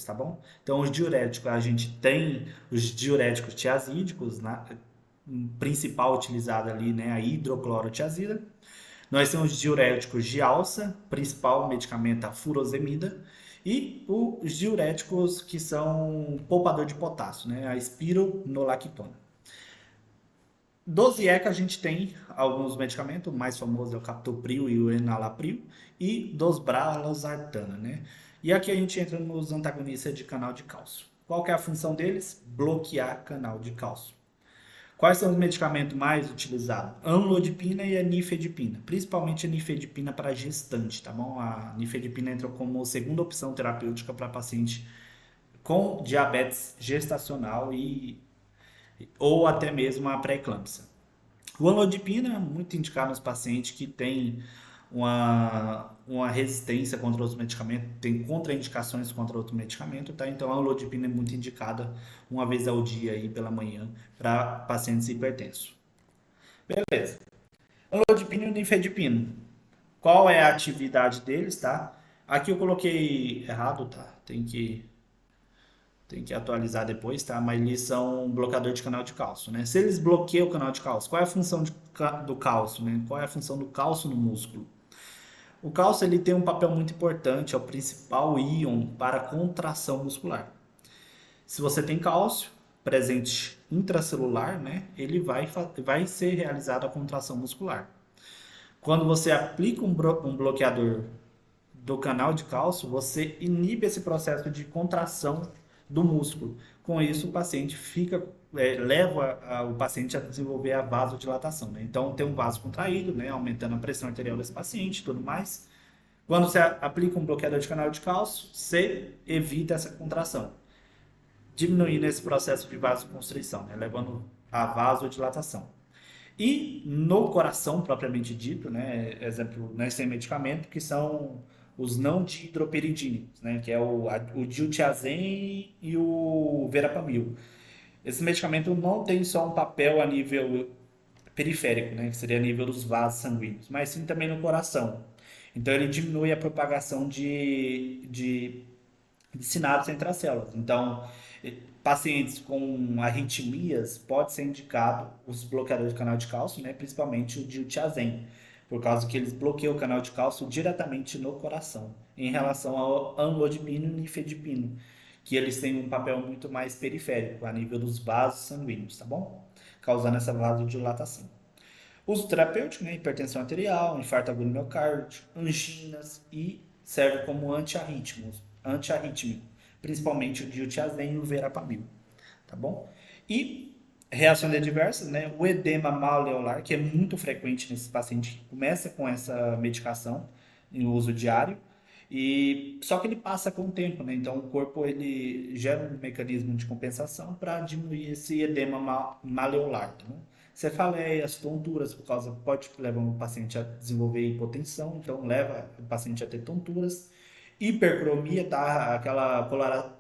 tá bom? Então, os diuréticos, a gente tem os diuréticos tiazídicos, principal utilizado ali, né, a hidroclorotiazida. Nós temos os diuréticos de alça, principal medicamento a furosemida, e os diuréticos que são poupador de potássio, né, a espironolactona. Do Zieca a gente tem alguns medicamentos, o mais famoso é o captopril e o enalapril, e dos bralosartana, né? E aqui a gente entra nos antagonistas de canal de cálcio. Qual que é a função deles? Bloquear canal de cálcio. Quais são os medicamentos mais utilizados? Amlodipina e a nifedipina, principalmente a nifedipina para gestante, tá bom? A nifedipina entra como segunda opção terapêutica para paciente com diabetes gestacional ou até mesmo a pré-eclâmpsia. O amlodipina é muito indicado nos pacientes que têm uma resistência contra outros medicamentos, tem contraindicações contra outro medicamento, tá? Então a amlodipina é muito indicada uma vez ao dia aí pela manhã para pacientes hipertensos. Beleza. Amlodipina e nifedipina. Qual é a atividade deles, tá? Aqui eu coloquei errado, tá? Tem que atualizar depois, tá? Mas eles são um bloqueador de canal de cálcio, né? Se eles bloqueiam o canal de cálcio, qual é a função do cálcio, né? Qual é a função do cálcio no músculo? O cálcio ele tem um papel muito importante, é o principal íon para a contração muscular. Se você tem cálcio presente intracelular, né, ele vai ser realizada a contração muscular. Quando você aplica um bloqueador do canal de cálcio, você inibe esse processo de contração do músculo. Com isso, o paciente leva o paciente a desenvolver a vasodilatação, né? Então, tem um vaso contraído, né, aumentando a pressão arterial desse paciente e tudo mais. Quando você aplica um bloqueador de canal de cálcio, você evita essa contração, diminuindo esse processo de vasoconstrição, né, levando a vasodilatação. E no coração, propriamente dito, né, exemplo, nós temos medicamento que são os não dihidropiridínicos, né, que é o diltiazem e o verapamil. Esse medicamento não tem só um papel a nível periférico, né, que seria a nível dos vasos sanguíneos, mas sim também no coração. Então ele diminui a propagação de sinapses entre as células. Então, pacientes com arritmias pode ser indicado os bloqueadores de canal de cálcio, né, principalmente o diltiazem, por causa que eles bloqueiam o canal de cálcio diretamente no coração, em relação ao amlodipino e nifedipino, que eles têm um papel muito mais periférico, a nível dos vasos sanguíneos, tá bom? Causando essa vasodilatação. Uso terapêutico, né? Hipertensão arterial, infarto agudo do miocárdio, anginas e serve como antiarrítmico, principalmente o diltiazem e o verapamil, tá bom? E reações adversas, né? O edema maleolar, que é muito frequente nesse paciente que começa com essa medicação em uso diário, e só que ele passa com o tempo, né? Então o corpo ele gera um mecanismo de compensação para diminuir esse edema maleolar, tá bom? Cefaleias, tonturas, pode levar o paciente a desenvolver hipotensão, então leva o paciente a ter tonturas. Hipercromia, tá? Aquela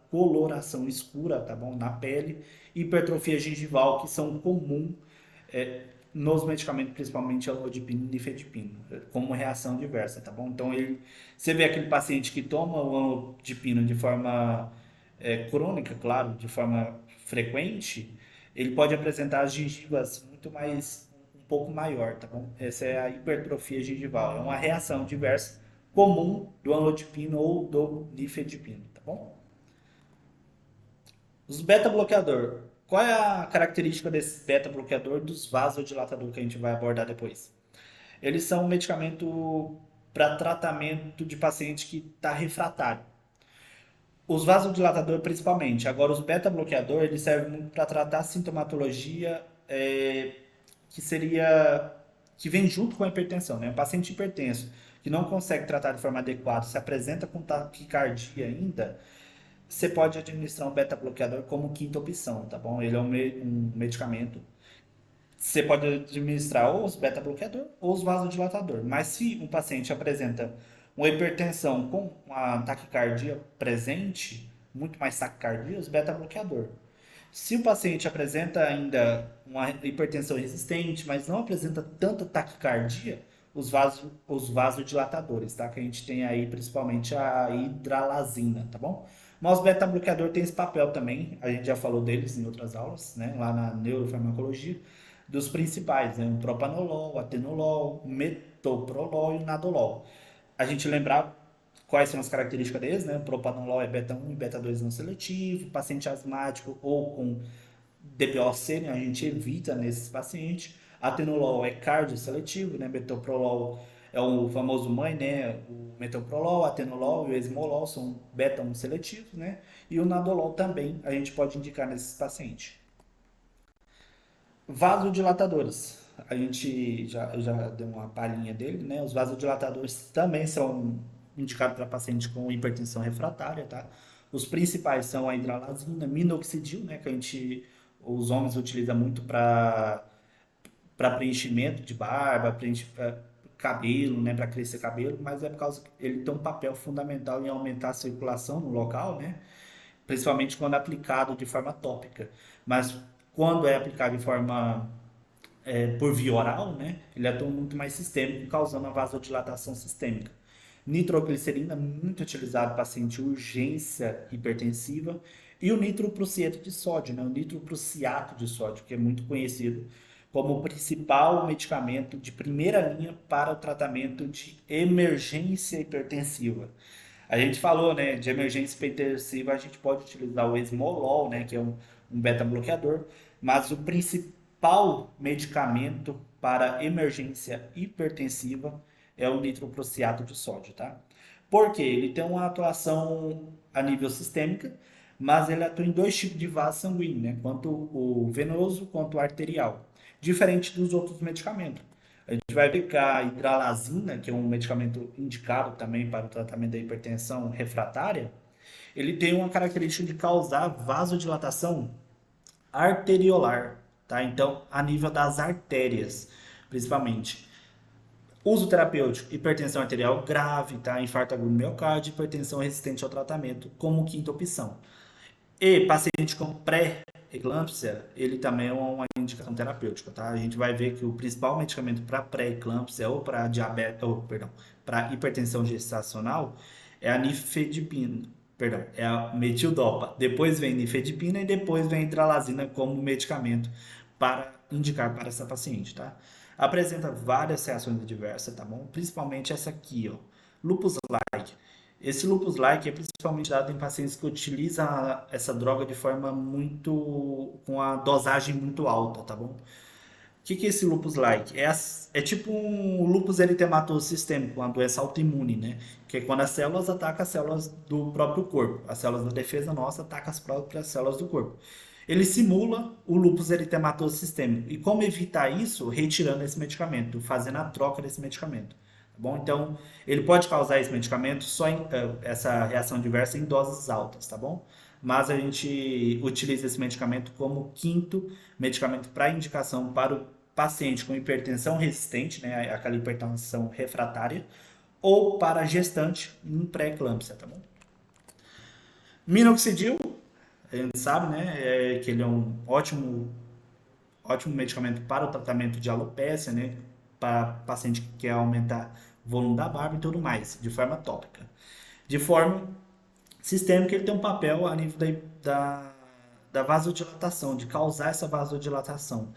coloração escura, tá bom? Na pele. Hipertrofia gengival, que são comum nos medicamentos, principalmente amlodipino e nifedipino, como reação diversa, tá bom? Então, você vê aquele paciente que toma o amlodipino de forma crônica, claro, de forma frequente, ele pode apresentar as gengivas um pouco maior, tá bom? Essa é a hipertrofia gengival, é uma reação diversa comum do amlodipino ou do nifedipino, tá bom? Os beta-bloqueador. Qual é a característica desse beta-bloqueador dos vasodilatadores que a gente vai abordar depois? Eles são um medicamento para tratamento de paciente que está refratário. Os vasodilatadores principalmente. Agora, os beta-bloqueador, eles servem muito para tratar sintomatologia que seria que vem junto com a hipertensão, né? Um paciente hipertenso que não consegue tratar de forma adequada, se apresenta com taquicardia ainda, você pode administrar um beta-bloqueador como quinta opção, tá bom? Ele é um medicamento. Você pode administrar ou os beta-bloqueador ou os vasodilatador. Mas se um paciente apresenta uma hipertensão com uma taquicardia presente, muito mais taquicardia, os beta-bloqueador. Se o paciente apresenta ainda uma hipertensão resistente, mas não apresenta tanta taquicardia, os vasodilatadores, tá? Que a gente tem aí principalmente a hidralazina, tá bom? Mas o beta-bloqueador tem esse papel também, a gente já falou deles em outras aulas, né, lá na neurofarmacologia, dos principais, né, o propanolol, o atenolol, o metoprolol e o nadolol. A gente lembrar quais são as características deles, né, o propanolol é beta 1 e beta 2 não seletivo, paciente asmático ou com DPOC, né, a gente evita nesses pacientes. Atenolol é cardioseletivo, né, metoprolol é o famoso mãe, né? O metoprolol, atenolol e o esmolol são beta-1 seletivos, né? E o nadolol também a gente pode indicar nesses pacientes. Vasodilatadores. A gente já deu uma palhinha dele, né? Os vasodilatadores também são indicados para pacientes com hipertensão refratária, tá? Os principais são a hidralazina, minoxidil, né? Que os homens utilizam muito para preenchimento de barba, cabelo, né, para crescer cabelo, mas é por causa que ele tem um papel fundamental em aumentar a circulação no local, né? Principalmente quando aplicado de forma tópica. Mas quando é aplicado de forma por via oral, né, ele atua muito mais sistêmico, causando a vasodilatação sistêmica. Nitroglicerina, muito utilizado em paciente urgência hipertensiva. E o nitroprusiato de sódio, né, o nitroprusiato de sódio, que é muito conhecido como o principal medicamento de primeira linha para o tratamento de emergência hipertensiva. A gente falou, né, de emergência hipertensiva, a gente pode utilizar o esmolol, né, que é um beta-bloqueador, mas o principal medicamento para emergência hipertensiva é o nitroprusiato de sódio, tá? Porque ele tem uma atuação a nível sistêmica, mas ele atua em dois tipos de vaso sanguíneo, né? Quanto o venoso quanto o arterial, diferente dos outros medicamentos. A gente vai aplicar a hidralazina, que é um medicamento indicado também para o tratamento da hipertensão refratária. Ele tem uma característica de causar vasodilatação arteriolar, tá? Então, a nível das artérias, principalmente. Uso terapêutico, hipertensão arterial grave, tá? Infarto agudo do miocárdio, hipertensão resistente ao tratamento, como quinta opção. E paciente com pré-eclâmpsia, ele também é uma indicação terapêutica, tá? A gente vai ver que o principal medicamento para pré-eclâmpsia ou para diabetes, ou, perdão, para hipertensão gestacional é a nifedipina, perdão, é a metildopa. Depois vem nifedipina e depois vem hidralazina como medicamento para indicar para essa paciente, tá? Apresenta várias reações adversas, tá bom? Principalmente essa aqui, ó, lupus-like. Esse lupus-like é principalmente dado em pacientes que utilizam essa droga de forma muito, com a dosagem muito alta, tá bom? O que que é esse lupus-like? É tipo um lupus eritematoso sistêmico, uma doença autoimune, né? Que é quando as células atacam as células do próprio corpo. As células da defesa nossa atacam as próprias células do corpo. Ele simula o lupus eritematoso sistêmico. E como evitar isso? Retirando esse medicamento, fazendo a troca desse medicamento. Tá bom? Então, ele pode causar esse medicamento essa reação adversa em doses altas, tá bom? Mas a gente utiliza esse medicamento como quinto medicamento para indicação para o paciente com hipertensão resistente, né, aquela hipertensão refratária, ou para gestante em pré-eclâmpsia, tá bom? Minoxidil, a gente sabe, né, que ele é um ótimo medicamento para o tratamento de alopecia, né, para paciente que quer aumentar o volume da barba e tudo mais, de forma tópica. De forma sistêmica, ele tem um papel a nível da vasodilatação, de causar essa vasodilatação,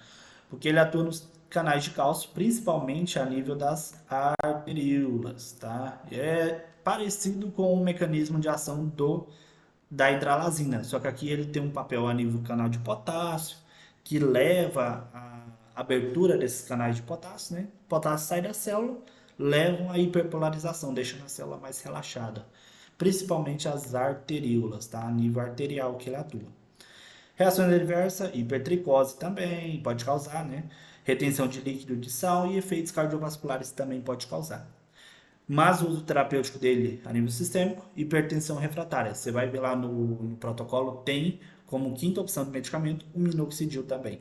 porque ele atua nos canais de cálcio, principalmente a nível das arteríolas, tá? É parecido com o mecanismo de ação da hidralazina, só que aqui ele tem um papel a nível do canal de potássio, que leva à abertura desses canais de potássio, né? O potássio sai da célula, levam à hiperpolarização, deixando a célula mais relaxada, principalmente as arteríolas, tá? A nível arterial que ele atua. Reações adversas, hipertricose também pode causar, né? Retenção de líquido de sal e efeitos cardiovasculares também pode causar. Mas o uso terapêutico dele a nível sistêmico, hipertensão refratária. Você vai ver lá no protocolo, tem como quinta opção de medicamento o minoxidil também.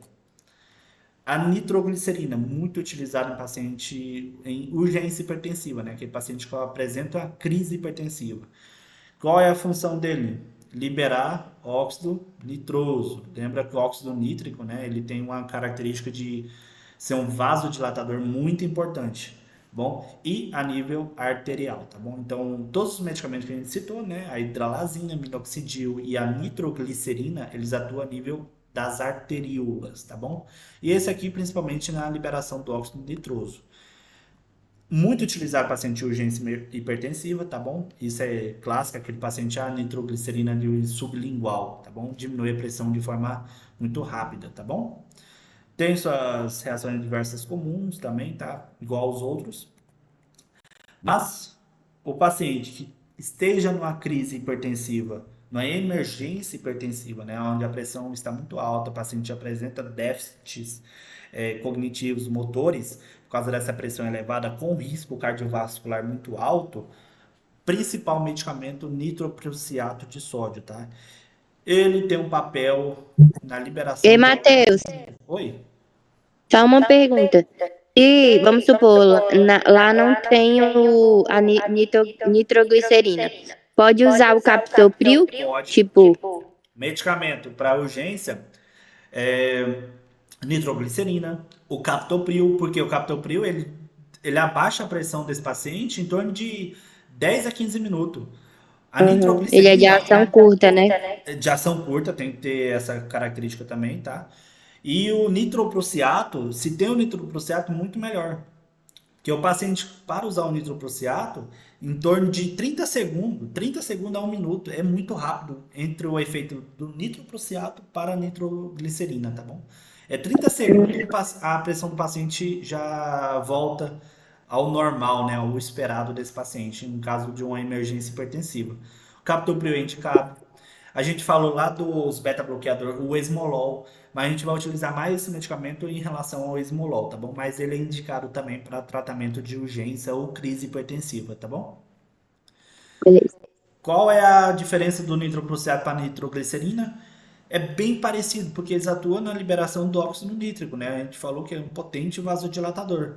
A nitroglicerina, muito utilizada em paciente em urgência hipertensiva, né? Aquele paciente que apresenta a crise hipertensiva. Qual é a função dele? Liberar óxido nitroso. Lembra que o óxido nítrico, né, ele tem uma característica de ser um vasodilatador muito importante. bom? E a nível arterial, tá bom? Então, todos os medicamentos que a gente citou, né? A hidralazina, minoxidil e a nitroglicerina, eles atuam a nível das arteríolas, tá bom? E esse aqui, principalmente na liberação do óxido nitroso. Muito utilizado para paciente de urgência hipertensiva, tá bom? Isso é clássico, aquele paciente a nitroglicerina sublingual, tá bom? Diminui a pressão de forma muito rápida, tá bom? Tem suas reações adversas comuns também, tá? Igual aos outros. Mas o paciente que esteja numa crise hipertensiva, numa emergência hipertensiva, né, onde a pressão está muito alta, o paciente apresenta déficits cognitivos, motores, por causa dessa pressão elevada, com risco cardiovascular muito alto, principal medicamento nitroprusiato de sódio, tá? Ele tem um papel na Ei, liberação do... Matheus, Oi? só uma pergunta. Se, vamos supor, lá não tem nitroglicerina, pode usar o captopril? Pode. Tipo, Medicamento para urgência, é, nitroglicerina, o captopril, porque o captopril ele abaixa a pressão desse paciente em torno de 10 a 15 minutos. A ele é de nitroglicerina ação curta, né? é de ação curta, tem que ter essa característica também, tá? E o nitroprusiato, se tem o nitroprusiato, muito melhor. Que o paciente, para usar o nitroprusiato, em torno de 30 segundos a 1 minuto, é muito rápido entre o efeito do nitroprusiato para a nitroglicerina, tá bom? É 30 segundos, a pressão do paciente já volta ao normal, né, ao esperado desse paciente, em caso de uma emergência hipertensiva. O captopril é indicado. A gente falou lá dos beta-bloqueador, o esmolol, mas a gente vai utilizar mais esse medicamento em relação ao esmolol, tá bom? Mas ele é indicado também para tratamento de urgência ou crise hipertensiva, tá bom? Beleza. Qual é a diferença do nitroprusiato para a nitroglicerina? É bem parecido, porque eles atuam na liberação do óxido nítrico, né? A gente falou que é um potente vasodilatador.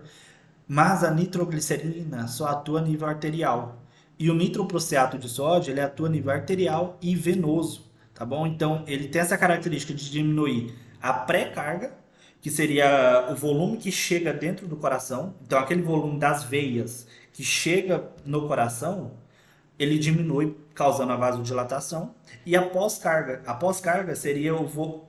Mas a nitroglicerina só atua a nível arterial. E o nitroprusiato de sódio, ele atua a nível arterial e venoso, tá bom? Então, ele tem essa característica de diminuir a pré-carga, que seria o volume que chega dentro do coração. Então, aquele volume das veias que chega no coração, ele diminui, causando a vasodilatação. E a pós-carga? A pós-carga seria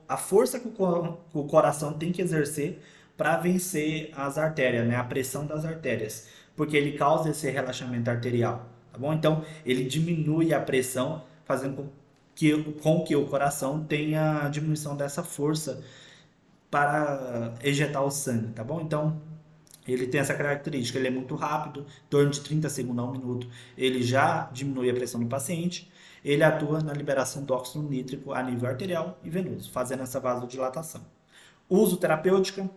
a força que o coração tem que exercer para vencer as artérias, né? A pressão das artérias, porque ele causa esse relaxamento arterial, tá bom? Então, ele diminui a pressão, fazendo com que o coração tenha diminuição dessa força para ejetar o sangue, tá bom? Então, ele tem essa característica, ele é muito rápido, em torno de 30 segundos a 1 minuto, ele já diminui a pressão do paciente, ele atua na liberação do óxido nítrico a nível arterial e venoso, fazendo essa vasodilatação. Uso terapêutica,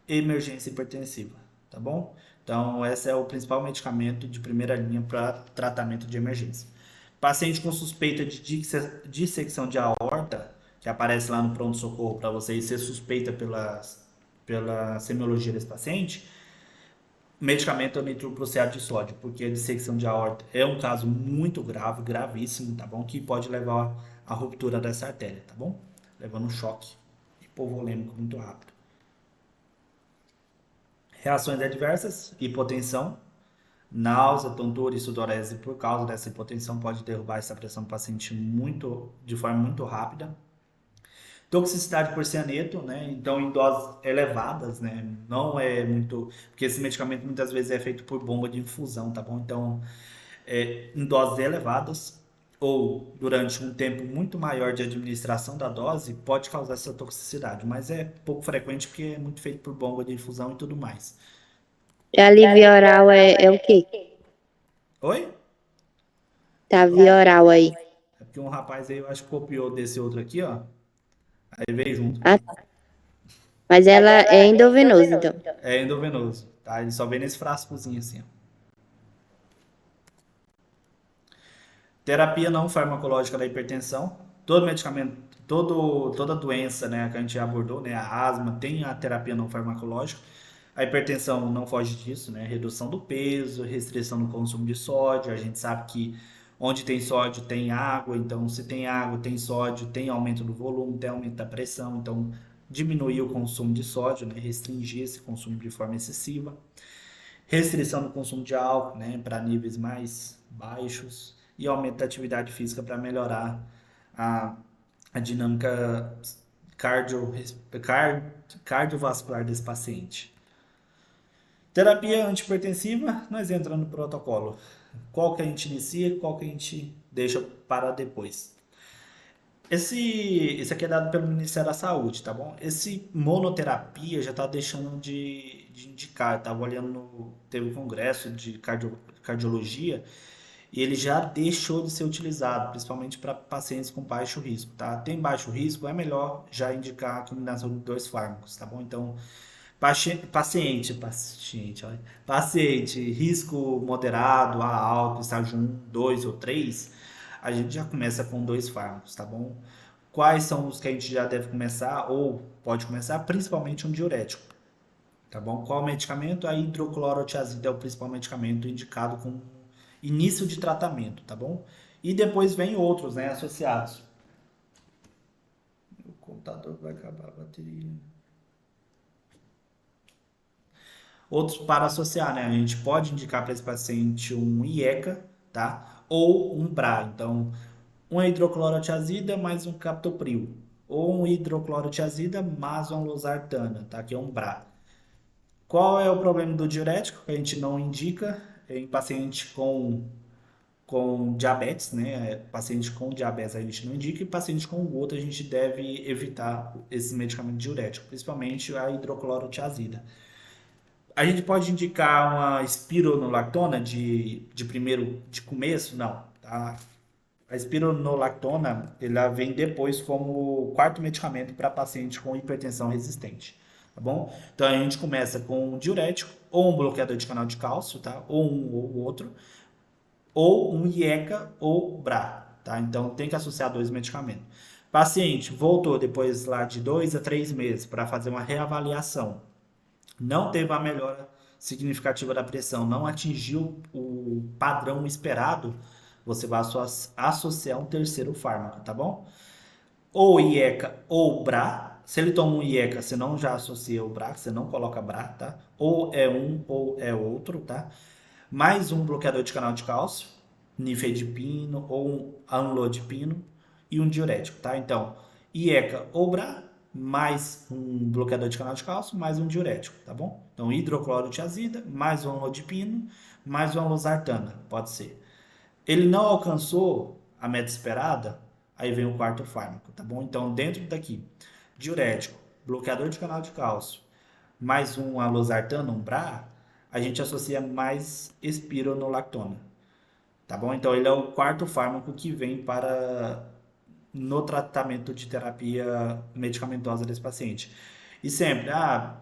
emergência hipertensiva, tá bom? Então, esse é o principal medicamento de primeira linha para tratamento de emergência. Paciente com suspeita de dissecção de aorta, que aparece lá no pronto-socorro para vocês ser suspeita pela semiologia desse paciente, medicamento é o nitroprusiato de sódio, porque a dissecção de aorta é um caso muito grave, gravíssimo, tá bom? Que pode levar à ruptura dessa artéria, tá bom? Levando um choque hipovolêmico muito rápido. Reações adversas, hipotensão, náusea, tontura e sudorese por causa dessa hipotensão pode derrubar essa pressão do paciente de forma muito rápida. Toxicidade por cianeto, né? Então em doses elevadas, né? Não é muito, porque esse medicamento muitas vezes é feito por bomba de infusão, tá bom? Então, em doses elevadas ou durante um tempo muito maior de administração da dose, pode causar essa toxicidade, mas é pouco frequente porque é muito feito por bomba de infusão e tudo mais. E a via oral é o quê? Oi? Tá, via oral aí. É porque um rapaz aí, eu acho que copiou desse outro aqui, ó. Aí veio junto. Ah, mas ela é endovenosa, então. É endovenoso, tá? Ele só vem nesse frascozinho assim, ó. Terapia não farmacológica da hipertensão. Todo medicamento, toda doença, né, que a gente já abordou, né, a asma tem a terapia não farmacológica. A hipertensão não foge disso, né? Redução do peso, restrição no consumo de sódio. A gente sabe que onde tem sódio tem água, então se tem água, tem sódio, tem aumento do volume, tem aumento da pressão, então diminuir o consumo de sódio, né? Restringir esse consumo de forma excessiva. restrição do consumo de álcool, né, para níveis mais baixos e aumento da atividade física para melhorar a, a dinâmica cardio, cardiovascular desse paciente. Terapia antihipertensiva, nós entramos no protocolo. Qual que a gente inicia, qual que a gente deixa para depois. Esse aqui é dado pelo Ministério da Saúde, tá bom? Esse monoterapia já está deixando de indicar. Eu tava olhando, teve um congresso de cardiologia e ele já deixou de ser utilizado, principalmente para pacientes com baixo risco, tá? Tem baixo risco, é melhor já indicar a combinação de dois fármacos, tá bom? Então, olha, paciente, risco moderado a alto, estágio 1, 2 ou 3, a gente já começa com dois fármacos, tá bom? Quais são os que a gente já deve começar ou pode começar? Principalmente um diurético, tá bom? Qual medicamento? A hidroclorotiazida é o principal medicamento indicado com início de tratamento, tá bom? E depois vem outros, né, associados. O computador vai acabar a bateria. Outros para associar, né? A gente pode indicar para esse paciente um IECA, tá? Ou um BRA. Então, uma hidroclorotiazida mais um captopril. Ou um hidroclorotiazida mais uma losartana, tá? Que é um BRA. Qual é o problema do diurético? Que a gente não indica em paciente com diabetes, né? Paciente com diabetes a gente não indica e paciente com gota a gente deve evitar esse medicamento diurético, principalmente a hidroclorotiazida. A gente pode indicar uma espironolactona de primeiro, de começo? Não, tá? A espironolactona, ela vem depois como quarto medicamento para paciente com hipertensão resistente, tá bom? Então a gente começa com um diurético, ou um bloqueador de canal de cálcio, tá? Ou um ou outro, ou um IECA ou BRA, tá? Então tem que associar dois medicamentos. Paciente voltou depois lá de 2 a 3 meses para fazer uma reavaliação, não teve a melhora significativa da pressão, não atingiu o padrão esperado, você vai associar um terceiro fármaco, tá bom? Ou IECA ou BRA. Se ele toma um IECA, você não já associa o BRA, você não coloca BRA, tá? Ou é um ou é outro, tá? Mais um bloqueador de canal de cálcio, nifedipino ou um amlodipino e um diurético, tá? Então, IECA ou BRA, mais um bloqueador de canal de cálcio, mais um diurético, tá bom? Então, hidroclorotiazida, mais um amlodipino, mais uma losartana, pode ser. Ele não alcançou a meta esperada, aí vem o quarto fármaco, tá bom? Então, dentro daqui, diurético, bloqueador de canal de cálcio, mais um losartana, um BRA, a gente associa mais espironolactona, tá bom? Então, ele é o quarto fármaco que vem para no tratamento de terapia medicamentosa desse paciente. E sempre,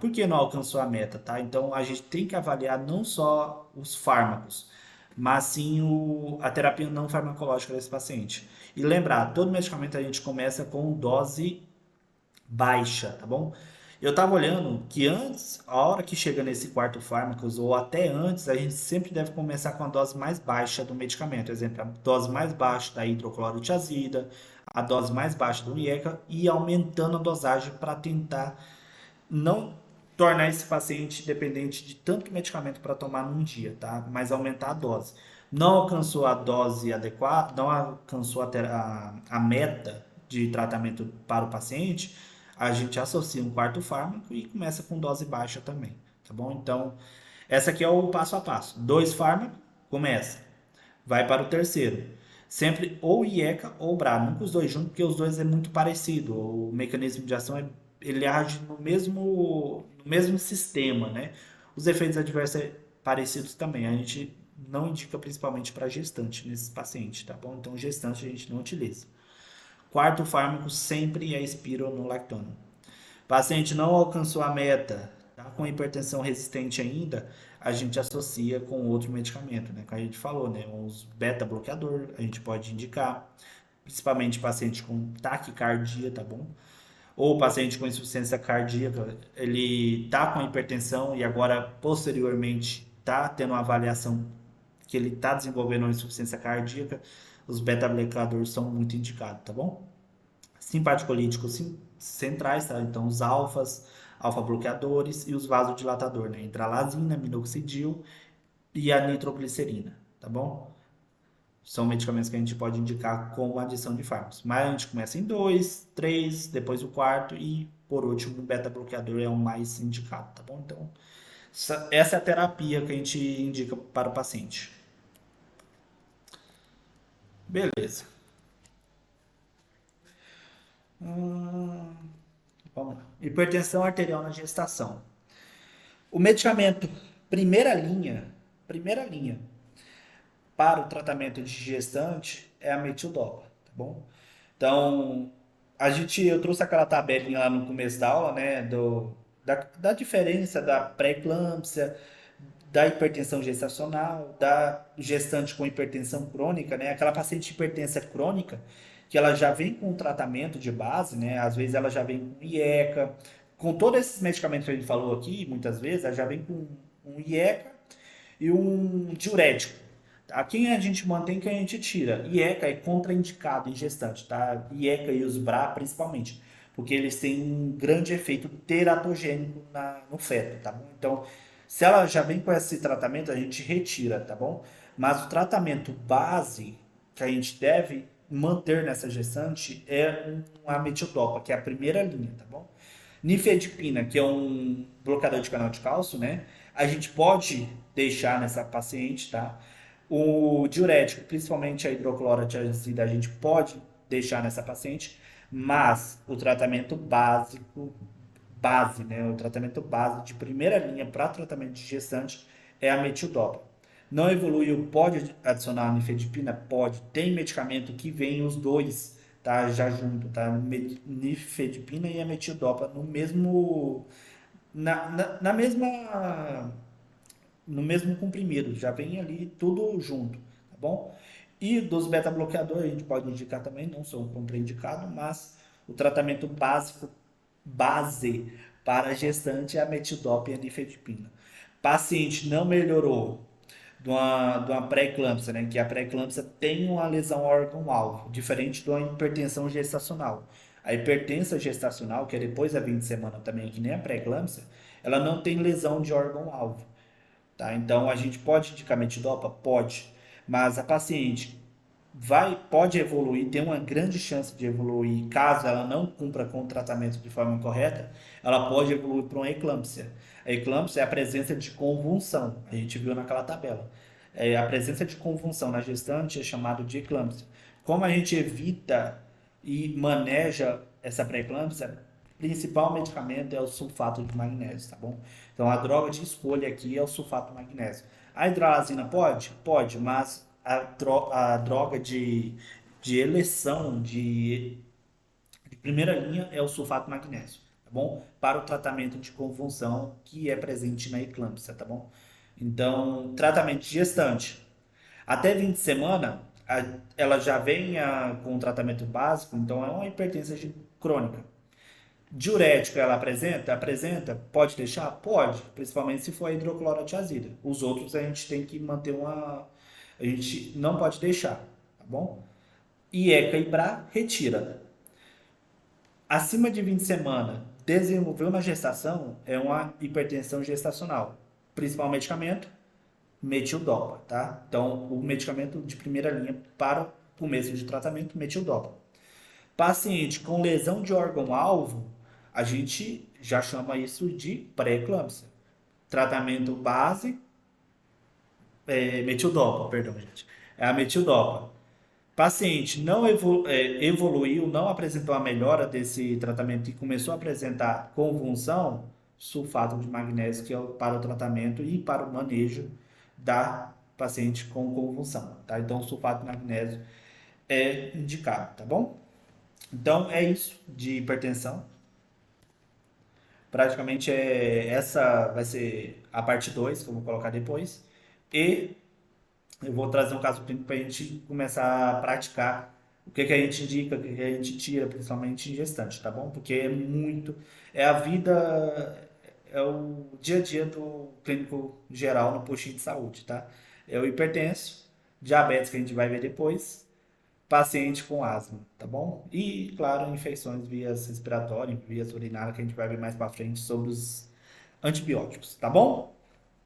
por que não alcançou a meta, tá? Então, a gente tem que avaliar não só os fármacos, mas sim a terapia não farmacológica desse paciente. E lembrar, todo medicamento a gente começa com dose baixa, tá bom? Eu tava olhando que antes, a hora que chega nesse quarto fármaco, ou até antes, a gente sempre deve começar com a dose mais baixa do medicamento. Por exemplo, a dose mais baixa da hidroclorotiazida, a dose mais baixa do IECA e aumentando a dosagem para tentar não tornar esse paciente dependente de tanto medicamento para tomar num dia, tá? Mas aumentar a dose. Não alcançou a dose adequada, não alcançou a meta de tratamento para o paciente, a gente associa um quarto fármaco e começa com dose baixa também, tá bom? Então, essa aqui é o passo a passo. Dois fármacos, começa. Vai para o terceiro. Sempre ou IECA ou BRA, nunca os dois juntos, porque os dois é muito parecido. O mecanismo de ação ele age no mesmo sistema, né? Os efeitos adversos é parecidos também. A gente não indica principalmente para gestante nesses pacientes, tá bom? Então, gestante a gente não utiliza. Quarto fármaco sempre é espironolactona. Paciente não alcançou a meta, tá com hipertensão resistente ainda, a gente associa com outro medicamento, né? Como a gente falou, né? Os beta-bloqueador, a gente pode indicar, principalmente paciente com taquicardia, tá bom? Ou paciente com insuficiência cardíaca, ele tá com hipertensão e agora, posteriormente, tá tendo uma avaliação que ele tá desenvolvendo uma insuficiência cardíaca, os beta-bloqueadores são muito indicados, tá bom? Simpaticolíticos centrais, tá? Então os alfas, alfa-bloqueadores e os vasodilatadores, né? Hidralazina, minoxidil e a nitroglicerina, tá bom? São medicamentos que a gente pode indicar com adição de fármacos. Mas a gente começa em 2, 3, depois o quarto e, por último, o beta-bloqueador é o mais indicado, tá bom? Então, essa é a terapia que a gente indica para o paciente. Beleza. Vamos lá. Hipertensão arterial na gestação. O medicamento primeira linha para o tratamento de gestante é a metildopa, tá bom? Então, eu trouxe aquela tabelinha lá no começo da aula, né, da diferença da pré-eclâmpsia, da hipertensão gestacional, da gestante com hipertensão crônica, né, aquela paciente hipertensa crônica, que ela já vem com tratamento de base, né, às vezes ela já vem com IECA, com todos esses medicamentos que a gente falou aqui, muitas vezes, ela já vem com um IECA e um diurético. A quem a gente mantém, quem a gente tira. IECA é contraindicado em gestante, tá? IECA e os BRA principalmente, porque eles têm um grande efeito teratogênico no feto, tá bom? Então, se ela já vem com esse tratamento, a gente retira, tá bom? Mas o tratamento base que a gente deve manter nessa gestante é a metildopa, que é a primeira linha, tá bom? Nifedipina, que é um bloqueador de canal de cálcio, né? A gente pode deixar nessa paciente, tá? O diurético, principalmente a hidroclorotiazida, a gente pode deixar nessa paciente, mas o tratamento né? O tratamento base de primeira linha para tratamento de gestante é a metildopa. Não evoluiu, pode adicionar a nifedipina? Pode. Tem medicamento que vem os dois, tá? Já junto, tá? Nifedipina e a metildopa no mesmo, na mesma, no mesmo comprimido, já vem ali tudo junto, tá bom? E dos beta-bloqueadores a gente pode indicar também, não são contraindicados, mas o tratamento base para gestante é a metildopa e a nifedipina. Paciente não melhorou de uma pré-eclâmpsia, né? Que a pré-eclâmpsia tem uma lesão órgão-alvo, diferente de uma hipertensão gestacional. A hipertensão gestacional, que é depois da 20 semana também, que nem a pré-eclâmpsia, ela não tem lesão de órgão-alvo. Tá? Então a gente pode indicar metidopa? Pode. Mas a paciente pode evoluir, tem uma grande chance de evoluir, caso ela não cumpra com o tratamento de forma correta, ela pode evoluir para uma eclâmpsia. A eclâmpsia é a presença de convulsão, a gente viu naquela tabela. A presença de convulsão na gestante é chamado de eclâmpsia. Como a gente evita e maneja essa pré-eclâmpsia, o principal medicamento é o sulfato de magnésio, tá bom? Então a droga de escolha aqui é o sulfato de magnésio. A hidralazina pode? Pode, mas a droga de eleição de primeira linha é o sulfato de magnésio, tá bom? Para o tratamento de convulsão que é presente na eclâmpsia, tá bom? Então, tratamento de gestante. Até 20 semanas, ela já vem com o tratamento básico, então é uma hipertensão crônica. Diurético ela apresenta? Apresenta. Pode deixar? Pode, principalmente se for a hidroclorotiazida. Os outros a gente tem que manter uma. A gente não pode deixar, tá bom? IECA e BRA, retira. Acima de 20 semanas, desenvolveu na gestação, é uma hipertensão gestacional. Principal medicamento, metildopa, tá? Então, o medicamento de primeira linha para o começo de tratamento, metildopa. Paciente com lesão de órgão-alvo, a gente já chama isso de pré-eclâmpsia. Tratamento base, metildopa, perdão, gente. É a metildopa. Paciente não evoluiu, não apresentou a melhora desse tratamento e começou a apresentar convulsão, sulfato de magnésio, que é para o tratamento e para o manejo da paciente com convulsão, tá? Então, sulfato de magnésio é indicado, tá bom? Então, é isso de hipertensão. Praticamente essa vai ser a parte 2 que eu vou colocar depois. E eu vou trazer um caso clínico para a gente começar a praticar o que a gente indica, o que a gente tira, principalmente em gestante, tá bom? Porque é a vida, é o dia a dia do clínico geral no postinho de saúde, tá? É o hipertenso, diabetes que a gente vai ver depois, paciente com asma, tá bom? E, claro, infecções vias respiratórias, vias urinárias, que a gente vai ver mais pra frente sobre os antibióticos, tá bom?